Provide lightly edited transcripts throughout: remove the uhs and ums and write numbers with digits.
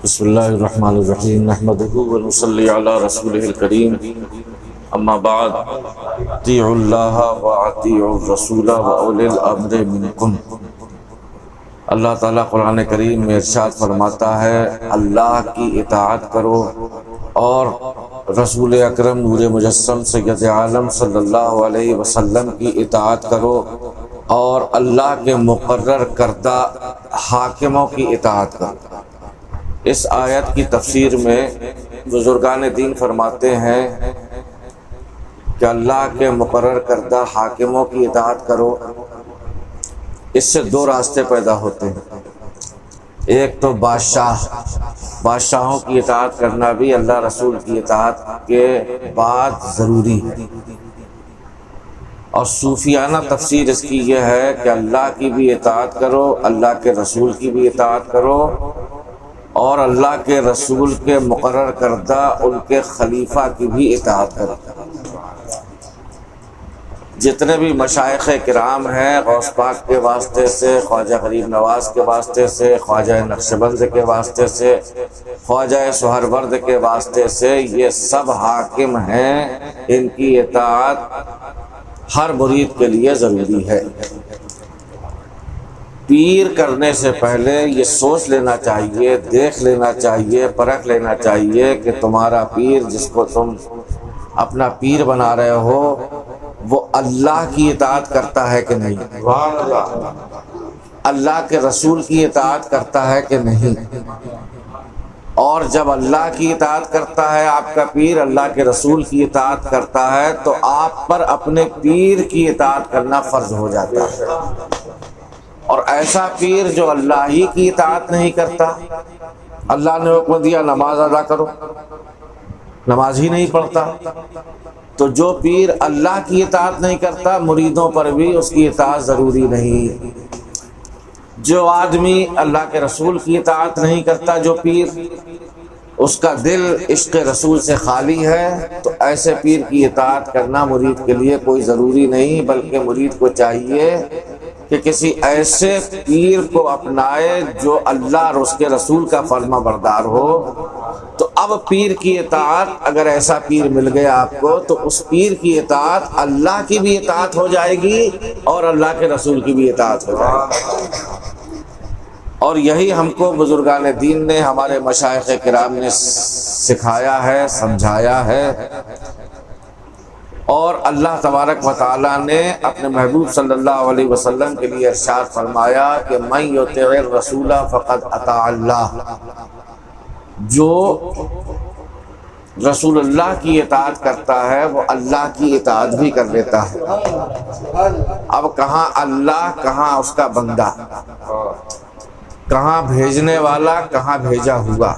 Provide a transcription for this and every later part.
بسم اللہ الرحمن الرحیم نحمدہ ونصلی علی رسولہ الکریم اما بعد اطیعوا اللہ واطیعوا الرسول واولی الامر منکم۔ اللہ تعالیٰ قرآن کریم میں ارشاد فرماتا ہے اللہ کی اطاعت کرو اور رسول اکرم نور مجسم سید عالم صلی اللہ علیہ وسلم کی اطاعت کرو اور اللہ کے مقرر کردہ حاکموں کی اطاعت کرو۔ اس آیت کی تفسیر میں بزرگان دین فرماتے ہیں کہ اللہ کے مقرر کردہ حاکموں کی اطاعت کرو، اس سے دو راستے پیدا ہوتے ہیں۔ ایک تو بادشاہوں کی اطاعت کرنا بھی اللہ رسول کی اطاعت کے بعد ضروری ہے، اور صوفیانہ تفسیر اس کی یہ ہے کہ اللہ کی بھی اطاعت کرو، اللہ کے رسول کی بھی اطاعت کرو، اور اللہ کے رسول کے مقرر کردہ ان کے خلیفہ کی بھی اطاعت کرو۔ جتنے بھی مشائخ کرام ہیں، غوث پاک کے واسطے سے، خواجہ غریب نواز کے واسطے سے، خواجہ نقشبند کے واسطے سے، خواجہ سہرورد کے واسطے سے، یہ سب حاکم ہیں، ان کی اطاعت ہر مرید کے لیے ضروری ہے۔ پیر کرنے سے پہلے یہ سوچ لینا چاہیے، دیکھ لینا چاہیے، پرکھ لینا چاہیے کہ تمہارا پیر جس کو تم اپنا پیر بنا رہے ہو وہ اللہ کی اطاعت کرتا ہے کہ نہیں، اللہ کے رسول کی اطاعت کرتا ہے کہ نہیں۔ اور جب اللہ کی اطاعت کرتا ہے آپ کا پیر، اللہ کے رسول کی اطاعت کرتا ہے، تو آپ پر اپنے پیر کی اطاعت کرنا فرض ہو جاتا ہے۔ اور ایسا پیر جو اللہ ہی کی اطاعت نہیں کرتا، اللہ نے حکم دیا نماز ادا کرو، نماز ہی نہیں پڑھتا، تو جو پیر اللہ کی اطاعت نہیں کرتا، مریدوں پر بھی اس کی اطاعت ضروری نہیں۔ جو آدمی اللہ کے رسول کی اطاعت نہیں کرتا، جو پیر اس کا دل عشق رسول سے خالی ہے، تو ایسے پیر کی اطاعت کرنا مرید کے لیے کوئی ضروری نہیں، بلکہ مرید کو چاہیے کہ کسی ایسے پیر کو اپنائے جو اللہ اور اس کے رسول کا فرما بردار ہو۔ تو اب پیر کی اطاعت، اگر ایسا پیر مل گیا آپ کو، تو اس پیر کی اطاعت اللہ کی بھی اطاعت ہو جائے گی اور اللہ کے رسول کی بھی اطاعت ہو جائے گی۔ اور یہی ہم کو بزرگان دین نے، ہمارے مشائخ کرام نے سکھایا ہے، سمجھایا ہے، اور اللہ تبارک و تعالیٰ نے اپنے محبوب صلی اللہ علیہ وسلم کے لیے ارشاد فرمایا کہ من یطع الرسول فقد اطاع اللہ، جو رسول اللہ کی اطاعت کرتا ہے وہ اللہ کی اطاعت بھی کر لیتا ہے۔ اب کہاں اللہ، کہاں اس کا بندہ، کہاں بھیجنے والا، کہاں بھیجا ہوا،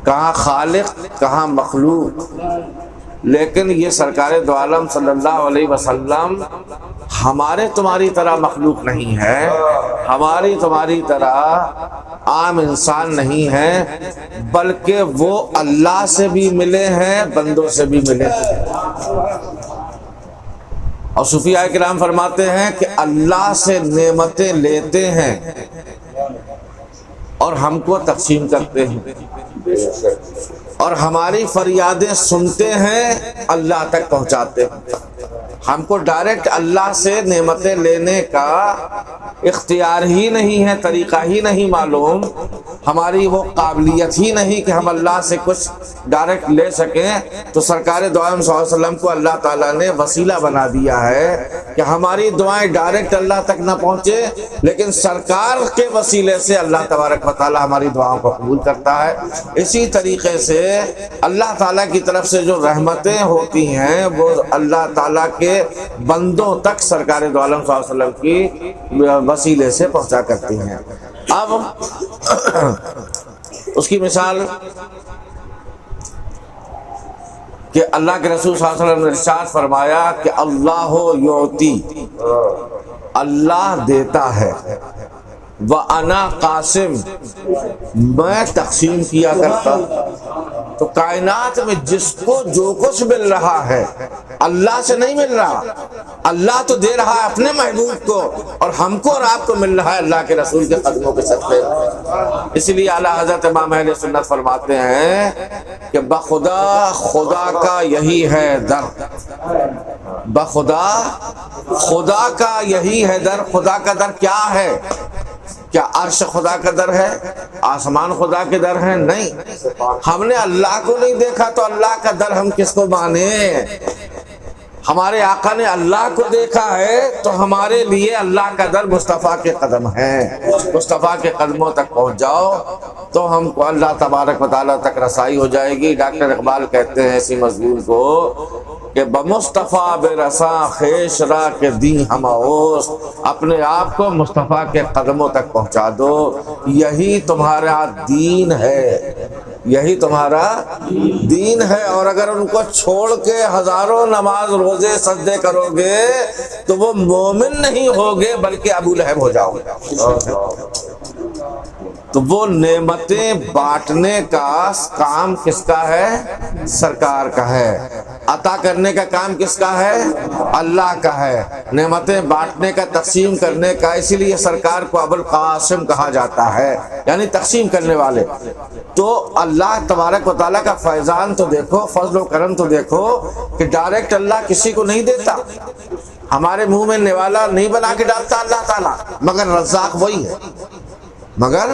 کہاں خالق، کہاں مخلوق۔ لیکن یہ سرکار دو عالم صلی اللہ علیہ وسلم ہمارے تمہاری طرح مخلوق نہیں ہے، ہماری تمہاری طرح عام انسان نہیں ہے، بلکہ وہ اللہ سے بھی ملے ہیں، بندوں سے بھی ملے ہیں۔ اور صوفیاء کرام فرماتے ہیں کہ اللہ سے نعمتیں لیتے ہیں اور ہم کو تقسیم کرتے ہیں، اور ہماری فریادیں سنتے ہیں، اللہ تک پہنچاتے ہیں۔ ہم کو ڈائریکٹ اللہ سے نعمتیں لینے کا اختیار ہی نہیں ہے، طریقہ ہی نہیں معلوم، ہماری وہ قابلیت ہی نہیں کہ ہم اللہ سے کچھ ڈائریکٹ لے سکیں۔ تو سرکار دو عالم صلی اللہ علیہ وسلم کو اللہ تعالیٰ نے وسیلہ بنا دیا ہے کہ ہماری دعائیں ڈائریکٹ اللہ تک نہ پہنچے، لیکن سرکار کے وسیلے سے اللہ تبارک و تعالیٰ ہماری دعاؤں کو قبول کرتا ہے۔ اسی طریقے سے اللہ تعالیٰ کی طرف سے جو رحمتیں ہوتی ہیں وہ اللہ تعالیٰ کے بندوں تک سرکار دو عالم صلی اللہ علیہ وسلم کی وسیلے سے پہنچا کرتی ہیں۔ اب اس کی مثال کہ اللہ کے رسول صلی اللہ علیہ وسلم نے ارشاد فرمایا کہ اللہ یعطی، اللہ دیتا ہے، وَأَنَا قاسم، میں تقسیم کیا کرتا۔ تو کائنات میں جس کو جو کچھ مل رہا ہے اللہ سے نہیں مل رہا، اللہ تو دے رہا ہے اپنے محبوب کو، اور ہم کو اور آپ کو مل رہا ہے اللہ کے رسول کے قدموں کے صدقے۔ اس لیے اعلیٰ حضرت امام اہل سنت فرماتے ہیں کہ بخدا خدا کا یہی ہے در، بخدا خدا کا یہی ہے در۔ خدا کا در کیا ہے؟ کیا عرش خدا کا در ہے؟ آسمان خدا کے در ہے؟ نہیں۔ ہم نے اللہ کو نہیں دیکھا تو اللہ کا در ہم کس کو مانیں؟ ہمارے آقا نے اللہ کو دیکھا ہے تو ہمارے لیے اللہ کا در مصطفیٰ کے قدم ہے۔ مصطفیٰ کے قدموں تک پہنچ جاؤ تو ہم کو اللہ تبارک و تعالیٰ تک رسائی ہو جائے گی۔ ڈاکٹر اقبال کہتے ہیں اسی مضمون کو کہ بمصطفیٰ بے رساں خیش را کے دی ہم اوست، اپنے آپ کو مصطفیٰ کے قدموں تک پہنچا دو، یہی تمہارا دین ہے، یہی تمہارا دین ہے۔ اور اگر ان کو چھوڑ کے ہزاروں نماز روزے سجدے کرو گے تو وہ مومن نہیں ہوگے بلکہ ابو لہب ہو جاؤ گے۔ تو وہ نعمتیں بانٹنے کا کام کس کا ہے؟ سرکار کا ہے۔ عطا کرنے کا کام کس کا ہے؟ اللہ کا ہے۔ نعمتیں بانٹنے کا، تقسیم کرنے کا، اسی لیے سرکار کو ابو القاسم کہا جاتا ہے، یعنی تقسیم کرنے والے۔ تو اللہ تبارک و تعالیٰ کا فیضان تو دیکھو، فضل و کرم تو دیکھو کہ ڈائریکٹ اللہ کسی کو نہیں دیتا، ہمارے منہ میں نوالا نہیں بنا کے ڈالتا اللہ تعالیٰ، مگر رزاق وہی ہے، مگر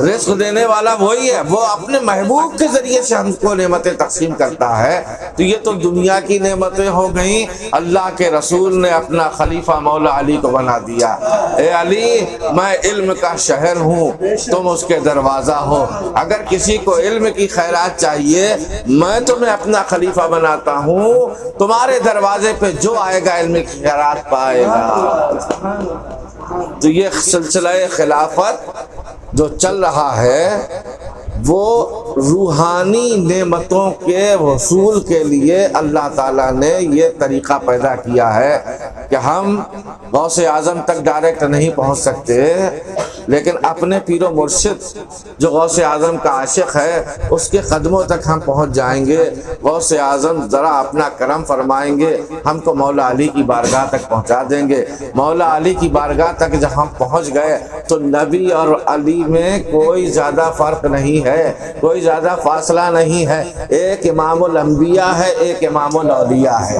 رزق دینے والا وہی ہے۔ وہ اپنے محبوب کے ذریعے سے ہم کو نعمتیں تقسیم کرتا ہے۔ تو یہ تو دنیا کی نعمتیں ہو گئیں۔ اللہ کے رسول نے اپنا خلیفہ مولا علی کو بنا دیا، اے علی میں علم کا شہر ہوں، تم اس کے دروازہ ہو، اگر کسی کو علم کی خیرات چاہیے میں تمہیں اپنا خلیفہ بناتا ہوں، تمہارے دروازے پہ جو آئے گا علم کی خیرات پائے گا۔ تو یہ سلسلہ خلافت جو چل رہا ہے وہ روحانی نعمتوں کے حصول کے لیے اللہ تعالیٰ نے یہ طریقہ پیدا کیا ہے کہ ہم غوث اعظم تک ڈائریکٹ نہیں پہنچ سکتے، لیکن اپنے پیر و مرشد جو غوث اعظم کا عاشق ہے اس کے قدموں تک ہم پہنچ جائیں گے۔ غوث اعظم ذرا اپنا کرم فرمائیں گے، ہم کو مولا علی کی بارگاہ تک پہنچا دیں گے۔ مولا علی کی بارگاہ تک جب ہم پہنچ گئے تو نبی اور علی میں کوئی زیادہ فرق نہیں ہے، کوئی زیادہ فاصلہ نہیں ہے۔ ایک امام الانبیاء ہے، ایک امام الاولیاء ہے،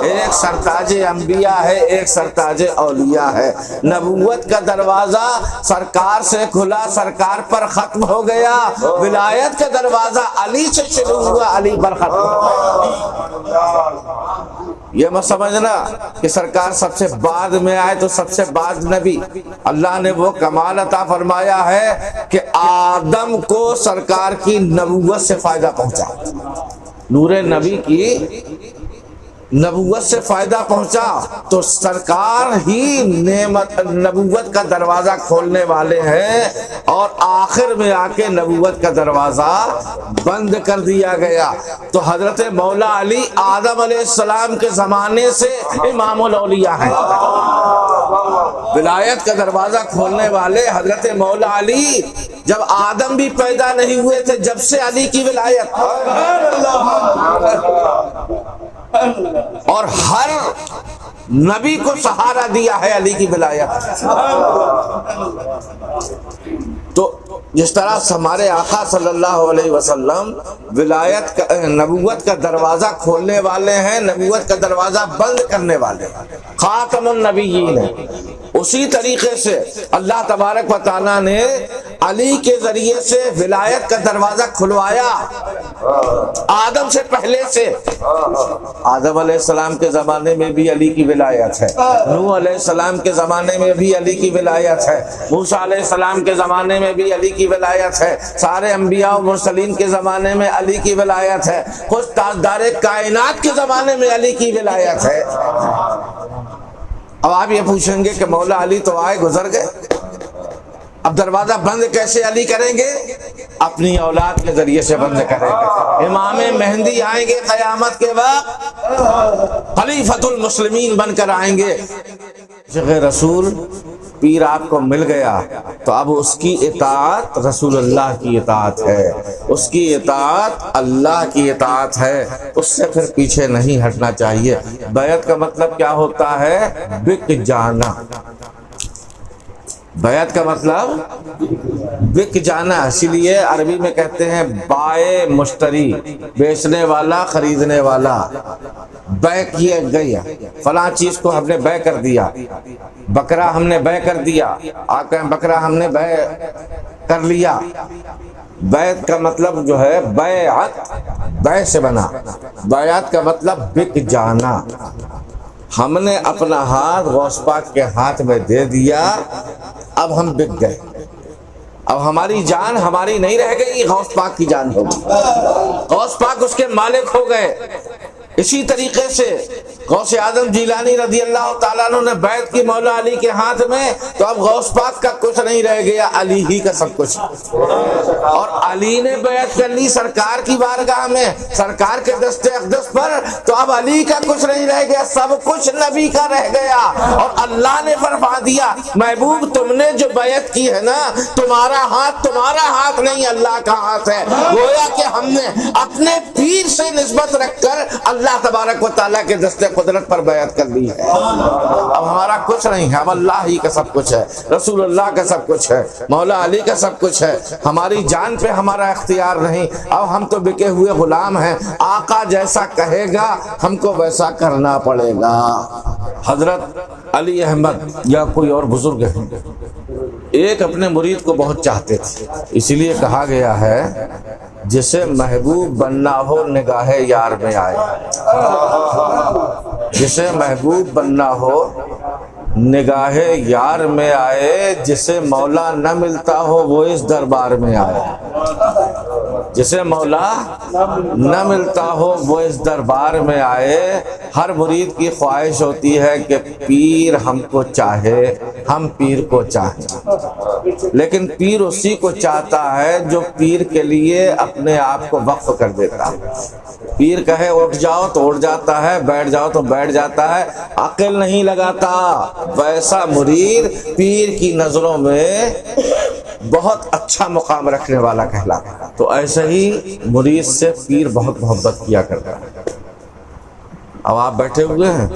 ایک سرتاج انبیاء ہے، ایک سرتاج اولیاء ہے۔ نبوت کا دروازہ سرکار سے کھلا، سرکار پر ختم ہو گیا۔ ولایت کا دروازہ علی سے شروع ہوا، علی پر ختم ہو گیا۔ یہ مت سمجھنا کہ سرکار سب سے بعد میں آئے تو سب سے بعد نبی۔ اللہ نے وہ کمال عطا فرمایا ہے کہ آدم کو سرکار کی نبوت سے فائدہ پہنچا، نور نبی کی نبوت سے فائدہ پہنچا، تو سرکار ہی نبوت کا دروازہ کھولنے والے ہیں، اور آخر میں آ کے نبوت کا دروازہ بند کر دیا گیا۔ تو حضرت مولا علی آدم علیہ السلام کے زمانے سے امام الاولیاء ہیں۔ ولایت کا دروازہ کھولنے والے حضرت مولا علی جب آدم بھی پیدا نہیں ہوئے تھے جب سے علی کی ولایت، اور ہر نبی کو سہارا دیا ہے علی کی ولایت۔ تو جس طرح ہمارے آقا صلی اللہ علیہ وسلم ولایت کا نبوت کا دروازہ کھولنے والے ہیں، نبوت کا دروازہ بند کرنے والے خاتم النبیین ہیں، اسی طریقے سے اللہ تبارک و تعالیٰ نے علی کے ذریعے سے ولایت کا دروازہ کھلوایا آدم سے پہلے سے۔ آدم علیہ السلام کے زمانے میں بھی علی کی ولایت ہے، نوح علیہ السلام کے زمانے میں بھی علی کی ولایت ہے، موسیٰ علیہ السلام کے زمانے میں بھی علی کی ولایت ہے، سارے انبیاء و مرسلین کے زمانے میں علی کی ولایت ہے، خود تاجدار کائنات کے زمانے میں علی کی ولایت ہے۔ اب آپ یہ پوچھیں گے کہ مولا علی تو آئے گزر گئے، اب دروازہ بند کیسے علی کریں گے؟ اپنی اولاد کے ذریعے سے بند کریں گے۔ امام مہدی آئیں گے قیامت کے وقت، خلیفۃ المسلمین بن کر آئیں گے۔ عاشق رسول پیر آپ کو مل گیا تو اب اس کی اطاعت رسول اللہ کی اطاعت ہے، اس کی اطاعت اللہ کی اطاعت ہے، اس سے پھر پیچھے نہیں ہٹنا چاہیے۔ بیعت کا مطلب کیا ہوتا ہے؟ بک جانا۔ بیعت کا مطلب بک جانا، اسی لیے عربی میں کہتے ہیں بائع مشتری، بیچنے والا خریدنے والا۔ بے کیے گئی، فلاں چیز کو ہم نے بے کر دیا، بکرا ہم نے بے کر دیا، آپ کہیں بکرا ہم نے بے کر لیا۔ بیعت کا مطلب جو ہے بیعت، بے سے بنا، بیعت کا مطلب بک جانا۔ ہم نے اپنا ہاتھ غوث پاک کے ہاتھ میں دے دیا، اب ہم بک گئے، اب ہماری جان ہماری نہیں رہ گئی، غوث پاک کی جان ہوگی، غوث پاک اس کے مالک ہو گئے۔ اسی طریقے سے غوث اعظم جیلانی رضی اللہ تعالیٰ عنہ نے بیعت کی مولا علی کے ہاتھ میں، تو اب غوث پاک کا کچھ نہیں رہ گیا، علی ہی کا سب کچھ۔ اور علی نے بیعت کر لی سرکار کی بارگاہ میں، سرکار کے دست اقدس پر، تو اب علی کا کچھ نہیں رہ گیا، سب کچھ نبی کا رہ گیا۔ اور اللہ نے فرما دیا محبوب تم نے جو بیعت کی ہے نا، تمہارا ہاتھ نہیں، اللہ کا ہاتھ ہے۔ گویا کہ ہم نے اپنے پیر سے نسبت رکھ کر اللہ تبارک و تعالیٰ کے دست قدرت پر بیعت کر لی ہے۔ اب ہمارا کچھ نہیں ہے، اب اللہ ہی کا سب کچھ ہے، رسول اللہ کا سب کچھ ہے، مولا علی کا سب کچھ ہے۔ ہماری جان پہ ہمارا اختیار نہیں، اب ہم تو بکے ہوئے غلام ہیں، آقا جیسا کہے گا ہم کو ویسا کرنا پڑے گا۔ حضرت علی احمد یا کوئی اور بزرگ ہیں، ایک اپنے مرید کو بہت چاہتے تھے، اسی لیے کہا گیا ہے جسے محبوب بننا ہو نگاہ یار میں آئے، جسے محبوب بننا ہو نگاہ یار میں آئے، جسے مولا نہ ملتا ہو وہ اس دربار میں آئے، جسے مولا نہ ملتا ہو وہ اس دربار میں آئے۔ ہر مرید کی خواہش ہوتی ہے کہ پیر ہم کو چاہے، ہم پیر کو چاہیں، لیکن پیر اسی کو چاہتا ہے جو پیر کے لیے اپنے آپ کو وقف کر دیتا ہے۔ پیر کہے اٹھ جاؤ تو اٹھ جاتا ہے، بیٹھ جاؤ تو بیٹھ جاتا ہے، عقل نہیں لگاتا۔ ویسا مرید پیر کی نظروں میں بہت اچھا مقام رکھنے والا کہلاتا ہے۔ تو ایسے ہی مرید سے پیر بہت محبت کیا کرتا ہے۔ اب آپ بیٹھے ہوئے ہیں،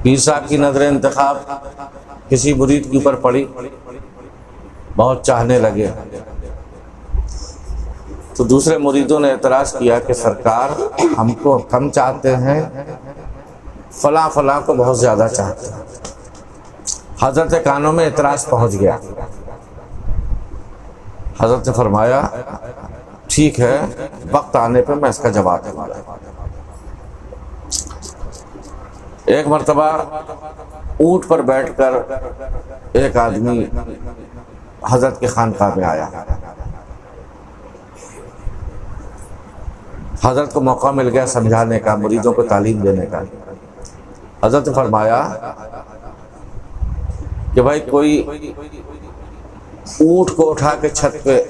پیر صاحب کی نظر انتخاب کسی مرید کے اوپر پڑی، بہت چاہنے لگے، تو دوسرے مریدوں نے اعتراض کیا کہ سرکار ہم کو کم چاہتے ہیں، فلاں فلاں کو بہت زیادہ چاہتے ہیں۔ حضرت کانوں میں اعتراض پہنچ گیا، حضرت نے فرمایا ٹھیک ہے، وقت آنے پہ میں اس کا جواب دوں گا۔ ایک مرتبہ اونٹ پر بیٹھ کر ایک آدمی حضرت کے خانقاہ میں آیا، حضرت کو موقع مل گیا سمجھانے کا، مریدوں کو تعلیم دینے کا۔ حضرت نے فرمایا کہ بھائی کوئی اونٹ کو اٹھا کے چھت پہ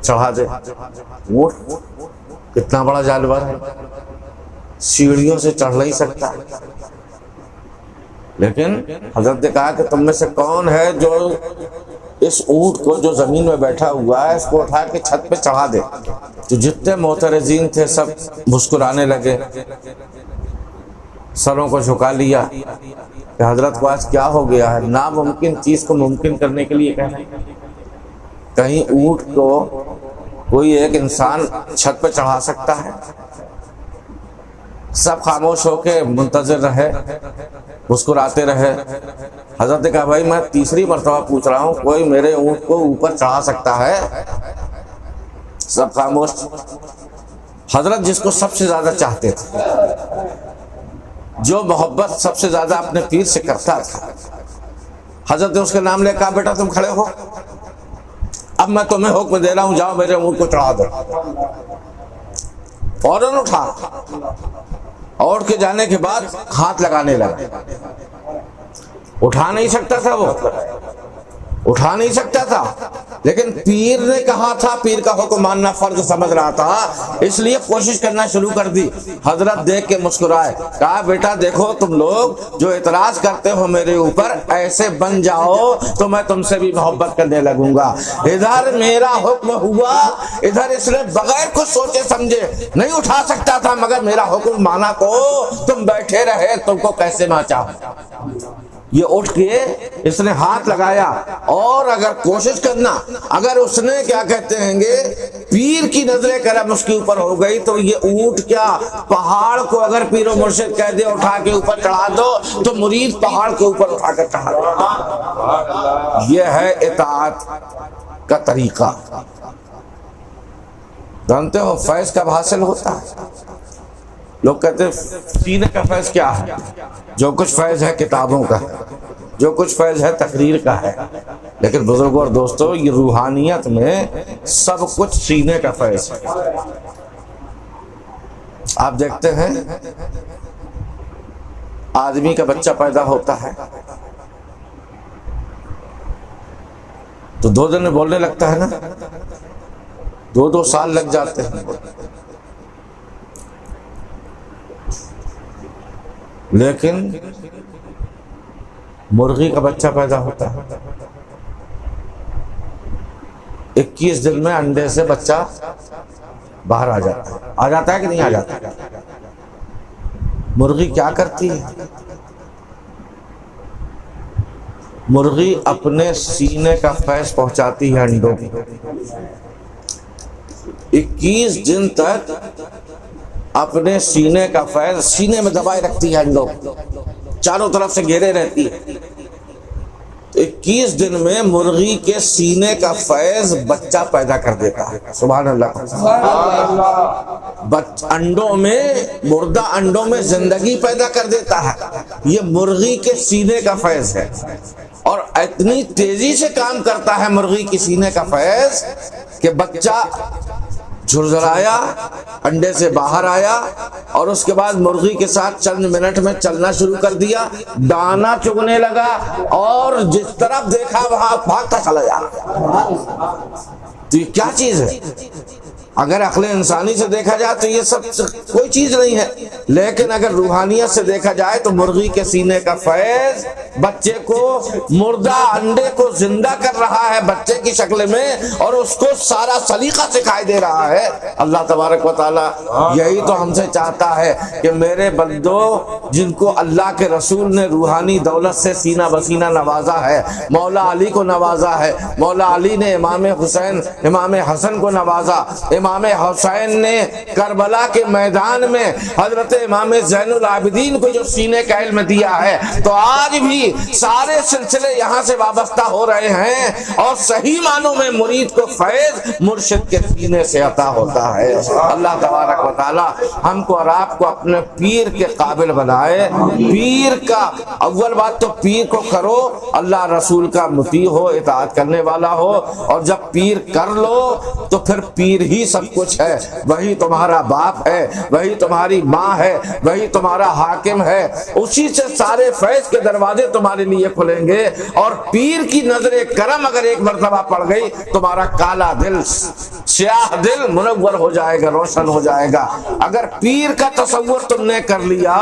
چڑھا دے۔ اونٹ کتنا بڑا جانور ہے، سیڑھیوں سے چڑھ نہیں سکتا، لیکن حضرت نے کہا کہ تم میں سے کون ہے جو اس اونٹ کو جو زمین میں بیٹھا ہوا ہے اس کو اٹھا کے چھت پہ چڑھا دے۔ تو جتنے معترضین تھے سب مسکرانے لگے، سروں کو جھکا لیا کہ حضرت کو آج کیا ہو گیا ہے، ناممکن چیز کو ممکن کرنے کے لیے کہنا۔ کہیں اونٹ کو کوئی ایک انسان چھت پہ چڑھا سکتا ہے؟ سب خاموش ہو کے منتظر رہے، مسکراتے رہے۔ حضرت نے کہا بھائی میں تیسری مرتبہ پوچھ رہا ہوں، کوئی میرے اونٹ کو اوپر چڑھا سکتا ہے؟ سب خاموش۔ حضرت جس کو سب سے زیادہ چاہتے تھے، جو محبت سب سے زیادہ اپنے پیر سے کرتا تھا، حضرت نے اس کے نام لے کہا بیٹا تم کھڑے ہو، اب میں تمہیں حکم دے رہا ہوں جاؤ میرے اونٹ کو چڑھا دو۔ فوراً اٹھا، اور کے جانے کے بعد ہاتھ لگانے لگا۔ اٹھا نہیں سکتا تھا، وہ اٹھا نہیں سکتا تھا، لیکن پیر نے کہا تھا، پیر کا حکم ماننا فرض سمجھ رہا تھا، اس لیے کوشش کرنا شروع کر دی۔ حضرت دیکھ کے مسکرائے، کہا بیٹا دیکھو تم لوگ جو اعتراض کرتے ہو میرے اوپر، ایسے بن جاؤ تو میں تم سے بھی محبت کرنے لگوں گا۔ ادھر میرا حکم ہوا، ادھر اس نے بغیر کچھ سوچے سمجھے نہیں اٹھا سکتا تھا، مگر میرا حکم مانا کو تم بیٹھے رہے، تم کو کیسے نہ چاہو۔ یہ اٹھ کے اس نے ہاتھ لگایا، اور اگر کوشش کرنا، اگر اس نے کیا کہتے ہیں گے پیر کی نظر کرم اس کے اوپر ہو گئی تو یہ اونٹ کیا پہاڑ کو اگر پیر و مرشد کہہ دے اٹھا کے اوپر چڑھا دو تو مرید پہاڑ کے اوپر اٹھا کر چڑھا دو۔ یہ ہے اطاعت کا طریقہ۔ جانتے ہو فیض کب حاصل ہوتا ہے؟ لوگ کہتے ہیں سینے کا فیض کیا ہے؟ جو کچھ فیض ہے کتابوں کا، جو کچھ فیض ہے تقریر کا ہے، لیکن بزرگوں اور دوستو یہ روحانیت میں سب کچھ سینے کا فیض ہے۔ آپ دیکھتے ہیں آدمی کا بچہ پیدا ہوتا ہے تو 2 دن میں بولنے لگتا ہے نا، 2 سال لگ جاتے ہیں، لیکن مرغی کا بچہ پیدا ہوتا ہے 21 دن میں انڈے سے بچہ باہر آ جاتا ہے کہ نہیں آ جاتا؟ مرغی کیا کرتی ہے؟ مرغی اپنے سینے کا فیض پہنچاتی ہے انڈوں کو، 21 دن تک اپنے سینے کا فیض سینے میں دبائے رکھتی ہے، انڈوں چاروں طرف سے گھیرے رہتی ہے۔ 21 دن میں مرغی کے سینے کا فیض بچہ پیدا کر دیتا ہے۔ سبحان اللہ۔ انڈوں میں، مردہ انڈوں میں زندگی پیدا کر دیتا ہے، یہ مرغی کے سینے کا فیض ہے، اور اتنی تیزی سے کام کرتا ہے مرغی کی سینے کا فیض کہ بچہ جھرجھرایا، انڈے سے باہر آیا، اور اس کے بعد مرغی کے ساتھ چند منٹ میں چلنا شروع کر دیا، دانا چگنے لگا، اور جس طرف دیکھا وہاں بھاگتا چلا جا رہا۔ تو یہ کیا چیز ہے؟ اگر عقل انسانی سے دیکھا جائے تو یہ سب کوئی چیز نہیں ہے، لیکن اگر روحانیت سے دیکھا جائے تو مرغی کے سینے کا فیض بچے کو، مردہ انڈے کو زندہ کر رہا ہے بچے کی شکل میں، اور اس کو سارا سلیقہ سکھائی دے رہا ہے۔ اللہ تبارک و تعالی یہی تو ہم سے چاہتا ہے کہ میرے بندو جن کو اللہ کے رسول نے روحانی دولت سے سینہ بسینہ نوازا ہے، مولا علی کو نوازا ہے، مولا علی نے امام حسین، امام حسن کو نوازا، امام حسین نے کربلا کے میدان میں حضرت امام زین العابدین کو جو سینے کا علم دیا ہے، تو آج بھی سارے سلسلے یہاں سے وابستہ ہو رہے ہیں، اور صحیح معنوں میں مرید کو فیض مرشد کے سینے سے عطا ہوتا ہے۔ اللہ تبارک و تعالی ہم کو اور آپ کو اپنے پیر کے قابل بنائے۔ پیر کا اول بات تو پیر کو کرو، اللہ رسول کا مطیع ہو، اطاعت کرنے والا ہو، اور جب پیر کر لو تو پھر پیر ہی سب کچھ ہے، وہی تمہارا باپ ہے، وہی تمہاری ماں ہے، وہی تمہارا حاکم ہے، اسی سے سارے فیض کے دروازے تمہارے لیے کھلیں گے۔ اور پیر کی نظر کرم اگر ایک مرتبہ پڑ گئی، تمہارا کالا دل، سیاہ دل منور ہو جائے گا، روشن ہو جائے گا۔ اگر پیر کا تصور تم نے کر لیا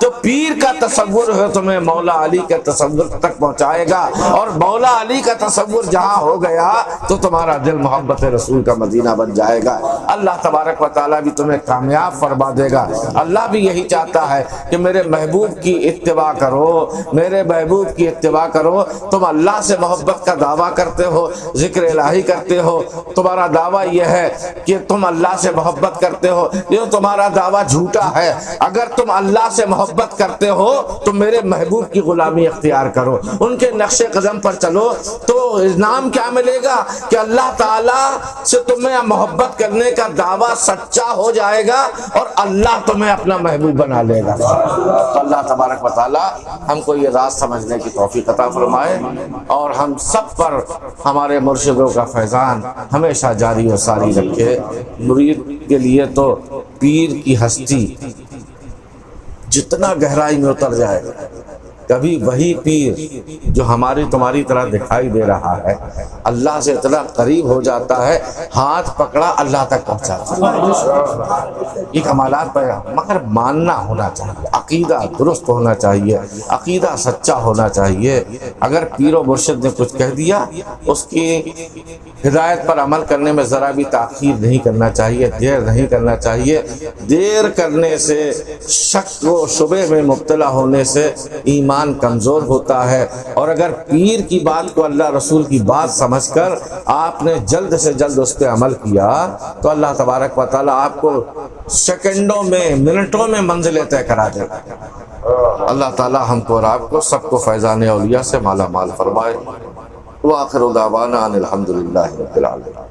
تو پیر کا تصور ہے تمہیں مولا علی کے تصور تک پہنچائے گا، اور مولا علی کا تصور جہاں ہو گیا تو تمہارا دل محبت رسول کا مدینہ بن جائے گا۔ اللہ تبارک و تعالیٰ بھی تمہیں کامیاب فرما دے گا۔ اللہ بھی یہی چاہتا ہے کہ میرے محبوب کی اتباع کرو، میرے محبوب کی اتباع کرو۔ تم اللہ سے محبت کا دعویٰ کرتے ہو، ذکر الہی کرتے ہو، تمہارا دعویٰ یہ ہے کہ تم اللہ سے محبت کرتے ہو، یہ تمہارا دعویٰ جھوٹا ہے۔ اگر تم اللہ سے محبت کرتے ہو تو میرے محبوب کی غلامی اختیار کرو، ان کے نقش قدم پر چلو، تو انعام کیا ملے گا کہ اللہ تعالیٰ سے تمہیں محبت کرنے کا دعویٰ سچا ہو جائے گا، اور اللہ تمہیں اپنا محبوب بنا لے گا۔ تو اللہ تبارک و تعالی ہم کو یہ راز سمجھنے کی توفیق عطا فرمائے، اور ہم سب پر ہمارے مرشدوں کا فیضان ہمیشہ جاری و ساری رکھے۔ مرید کے لیے تو پیر کی ہستی جتنا گہرائی میں اتر جائے کبھی وہی پیر جو ہماری تمہاری طرح دکھائی دے رہا ہے اللہ سے اتنا قریب ہو جاتا ہے، ہاتھ پکڑا اللہ تک پہنچاتا ہے۔ یہ کمالات پر مگر ماننا ہونا چاہیے، عقیدہ درست ہونا چاہیے، عقیدہ سچا ہونا چاہیے۔ اگر پیر و مرشد نے کچھ کہہ دیا، اس کی ہدایت پر عمل کرنے میں ذرا بھی تاخیر نہیں کرنا چاہیے، دیر نہیں کرنا چاہیے۔ دیر کرنے سے، شک و شبہ میں مبتلا ہونے سے ایمان کمزور ہوتا ہے۔ اور اگر پیر کی بات کو اللہ رسول کی بات سمجھ کر آپ نے جلد سے جلد اس پہ عمل کیا تو اللہ تبارک و تعالیٰ آپ کو سیکنڈوں میں، منٹوں میں منزلیں طے کرا دے گا۔ اللہ تعالیٰ ہم کو اور آپ کو سب کو فیضان اولیاء سے مالا مال فرمائے۔ وآخر دعوانا ان الحمد للہ رب العالمین۔